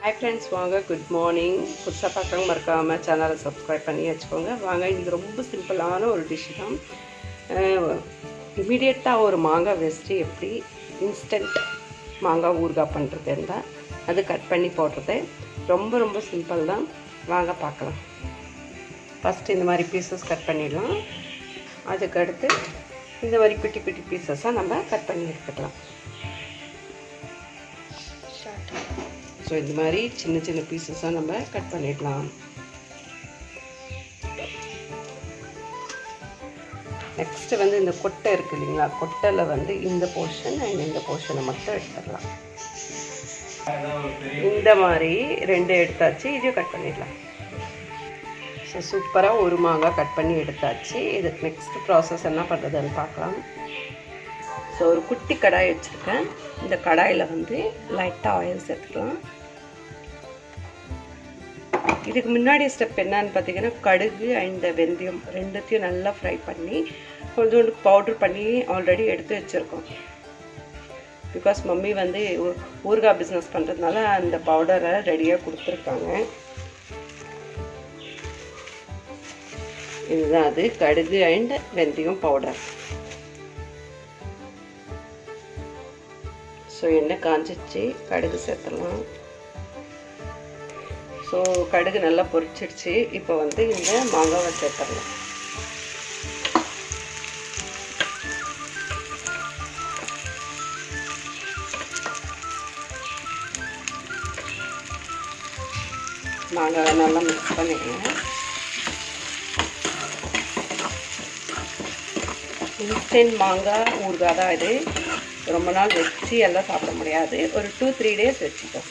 Hi friends, வாங்க. Good morning. புதுசாக பார்க்குறவங்க மறக்காமல் சேனலை சப்ஸ்கிரைப் பண்ணி வச்சுக்கோங்க. வாங்க, இது ரொம்ப சிம்பிளான ஒரு டிஷ் தான். இமீடியட்டாக ஒரு மாங்காய் வச்சுட்டு எப்படி இன்ஸ்டன்ட் மாங்காய் ஊறுகாய் பண்ணுறது இருந்தால் அது கட் பண்ணி போடுறது ரொம்ப ரொம்ப சிம்பிள் தான். வாங்க பார்க்கலாம். ஃபஸ்ட்டு இந்த மாதிரி பீசஸ் கட் பண்ணிடலாம். அதுக்கடுத்து இந்த மாதிரி குட்டி குட்டி பீசஸாக நம்ம கட் பண்ணி எடுத்துக்கலாம். ஸோ இந்த மாதிரி சின்ன சின்ன பீசஸாக நம்ம கட் பண்ணிடலாம். நெக்ஸ்ட்டு வந்து இந்த கொட்டை இருக்குது இல்லைங்களா, கொட்டையில் வந்து இந்த போர்ஷன் அண்ட் இந்த போர்ஷனை மட்டும் எடுத்துடலாம். இந்த மாதிரி 2 எடுத்தாச்சு. இதையும் கட் பண்ணிடலாம். ஸோ சூப்பராக ஒரு மாங்காய் கட் பண்ணி எடுத்தாச்சு. இதுக்கு நெக்ஸ்ட் ப்ராசஸ் என்ன பண்ணுறதுன்னு பார்க்கலாம். ஸோ ஒரு குட்டி கடாய் வச்சுருக்கேன். இந்த கடாயில் வந்து லைட்டாக ஆயில் சேர்த்துக்கலாம். இதுக்கு முன்னாடி ஸ்டெப் என்னன்னு பார்த்தீங்கன்னா, கடுகு அண்ட் வெந்தயம் ரெண்டுத்தையும் நல்லா ஃப்ரை பண்ணி கொஞ்சோண்டு பவுட்ரு பண்ணி ஆல்ரெடி எடுத்து வச்சுருக்கோம். பிகாஸ் மம்மி வந்து ஊறுகாய் பிஸ்னஸ் பண்ணுறதுனால அந்த பவுடரை ரெடியாக கொடுத்துருக்காங்க. இதுதான் அது, கடுகு அண்ட் வெந்தயம் பவுடர். ஸோ எண்ணெய் காஞ்சிச்சு, கடுகு சேர்த்துடலாம். ஸோ கடுகு நல்லா பொரிச்சிடுச்சு. இப்போ வந்து இந்த மாங்காவை சேர்த்துடலாம். மாங்காவை நல்லா மிக்ஸ் பண்ணிடுங்க. இன்ஸ்டன்ட் மாங்காய் ஊறுகாய் தான் இது. ரொம்ப நாள் வச்சு எல்லாம் சாப்பிட முடியாது. ஒரு 2-3 டேஸ் வச்சுட்டோம்.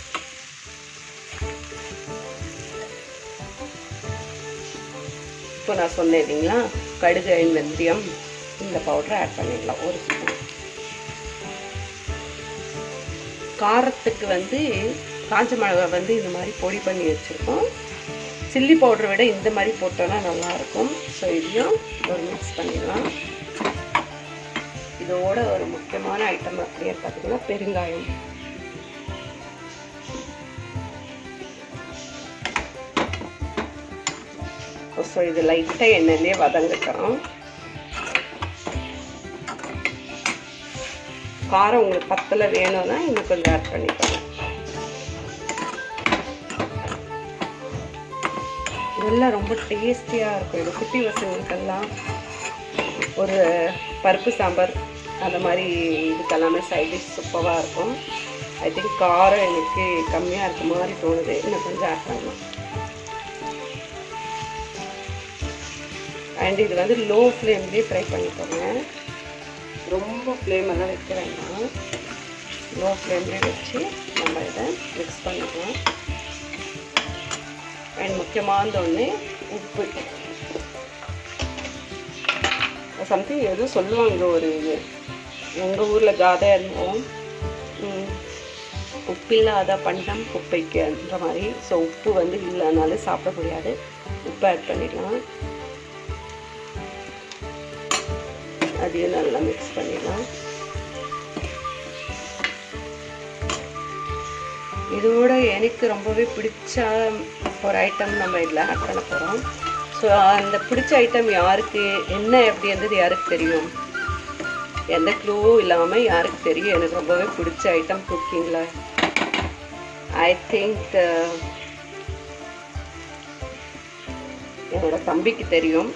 இப்போ நான் சொன்னேன் இல்லைங்களா, கடுகு அண்ட் வெந்தயம் இந்த பவுடரை ஆட் பண்ணிடலாம். ஒரு ஸ்பூன். காரத்துக்கு வந்து காஞ்ச மிளகாய் வந்து இந்த மாதிரி பொடி பண்ணி வச்சுருக்கோம். சில்லி பவுடரை விட இந்த மாதிரி போட்டோன்னா நல்லாயிருக்கும். ஸோ இதையும் ஒரு மிக்ஸ் பண்ணிடலாம். இதோட ஒரு முக்கியமான ஐட்டம் அப்படியே பார்த்தீங்கன்னா பெருங்காயம். ஸோ இது லைட்டாக எண்ணெயிலே வதங்கட்டும். காரம் உங்களுக்கு பத்தலை வேணும்னா இன்னும் கொஞ்சம் ஆட் பண்ணிக்கோங்க. இதெல்லாம் ரொம்ப டேஸ்டியாக இருக்கும். இது குட்டி பசங்களுக்கெல்லாம் ஒரு பருப்பு சாம்பார் அந்த மாதிரி இதுக்கெல்லாமே சைட் டிஷ் சூப்பராக இருக்கும். ஐ திங்க் காரம் எனக்கு கம்மியாக இருக்க மாதிரி தோணுது. இன்னும் கொஞ்சம் ஆட் பண்ணலாம். அண்ட் இது வந்து லோ ஃப்ளேம்லேயே ஃப்ரை பண்ணிக்கோங்க. ரொம்ப ஃப்ளேமெல்லாம் வைக்க வேண்டாம். லோ ஃப்ளேம்லேயே வச்சு நம்ம இதை மிக்ஸ் பண்ணிக்கலாம். அண்ட் முக்கியமான ஒன்று உப்பு. சம்திங் எதுவும் சொல்லுவாங்க, ஒரு எங்கள் ஊரில் காதை இருந்தோம், உப்பு இல்லாத பண்டம் குப்பைக்குன்ற மாதிரி. ஸோ உப்பு வந்து இல்லைனாலும் சாப்பிட முடியாது. உப்பு ஆட் பண்ணிடலாம். அதையும் நல்லா மிக்ஸ் பண்ணிடலாம். இதோட எனக்கு ரொம்பவே பிடிச்ச ஒரு ஐட்டம் நம்ம இதில் ஆட் பண்ண போகிறோம். ஸோ அந்த பிடிச்ச ஐட்டம் யாருக்கு என்ன எப்படி இருந்தது யாருக்கு தெரியும்? எந்த க்ளூவும் இல்லாமல் யாருக்கு தெரியும் எனக்கு ரொம்பவே பிடிச்ச ஐட்டம் குக்கிங்கில்? ஐ திங்க் என்னோட தம்பிக்கு தெரியும்.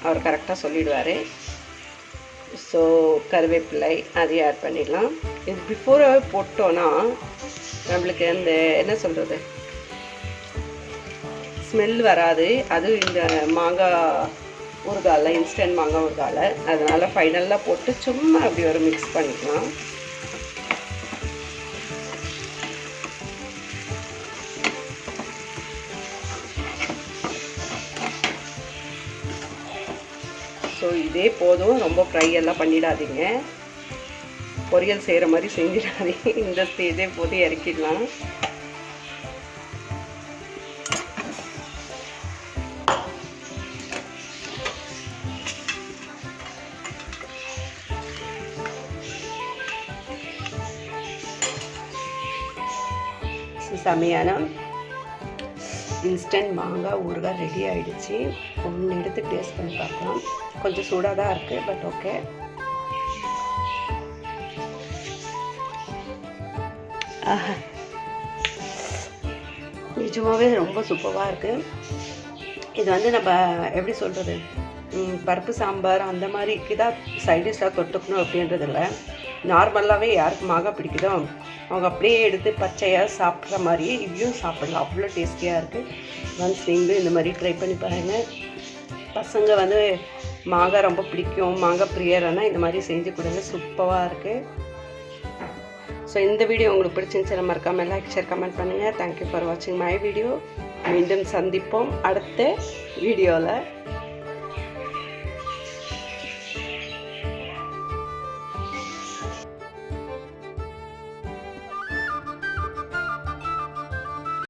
அவர் கரெக்டாக சொல்லிடுவார். ஸோ கருவேப்பிலை அதையும் ஆட் பண்ணிடலாம். இது பிஃபோராகவே போட்டோன்னா நம்மளுக்கு அந்த என்ன சொல்கிறது, ஸ்மெல் வராது. அதுவும் இந்த மாங்காய் ஊறுகாயில், இன்ஸ்டன்ட் மாங்காய் ஊறுகாயில். அதனால் ஃபைனலாக போட்டு சும்மா அப்படி ஒரு மிக்ஸ் பண்ணிக்கலாம். ஸோ இதே போதும். ரொம்ப ஃப்ரை எல்லாம் பண்ணிடாதீங்க. பொரியல் செய்கிற மாதிரி செஞ்சிடாதீங்க. இந்த ஸ்டேஜே போது இறக்கிடலாம். செமையான இன்ஸ்டன்ட் மாங்காய் ஊறுகாய் ரெடி ஆகிடுச்சு. ஒன்று எடுத்து டேஸ்ட் பண்ணி பார்க்கலாம். கொஞ்சம் சூடாக தான் இருக்குது, பட் ஓகே. ஆஹா, நிஜமாகவே ரொம்ப சூப்பராக இருக்குது. இது வந்து நம்ம எப்படி சொல்கிறது, பருப்பு சாம்பார் அந்த மாதிரிக்கு தான் சைடிஷாக தொட்டுக்கணும் அப்படின்றது இல்லை. நார்மலாகவே யாருக்கு மாங்காய் பிடிக்குதோ அவங்க அப்படியே எடுத்து பச்சையாக சாப்பிட்ற மாதிரியே இதையும் சாப்பிடலாம். அவ்வளோ டேஸ்டியாக இருக்குது. ஒன்ஸ் நீங்களும் இந்த மாதிரி ட்ரை பண்ணி பாருங்கள். பசங்க வந்து மாங்காய் ரொம்ப பிடிக்கும், மாங்காய் பிரியர்னா இந்த மாதிரி செஞ்சு கொடுங்க. சூப்பராக இருக்குது. ஸோ இந்த வீடியோ உங்களுக்கு பிடிச்சிருந்துச்சு மறக்காமல் லைக், ஷேர், கமெண்ட் பண்ணுங்கள். தேங்க்யூ ஃபார் வாட்சிங் மை வீடியோ. மீண்டும் சந்திப்போம் அடுத்த வீடியோவில்.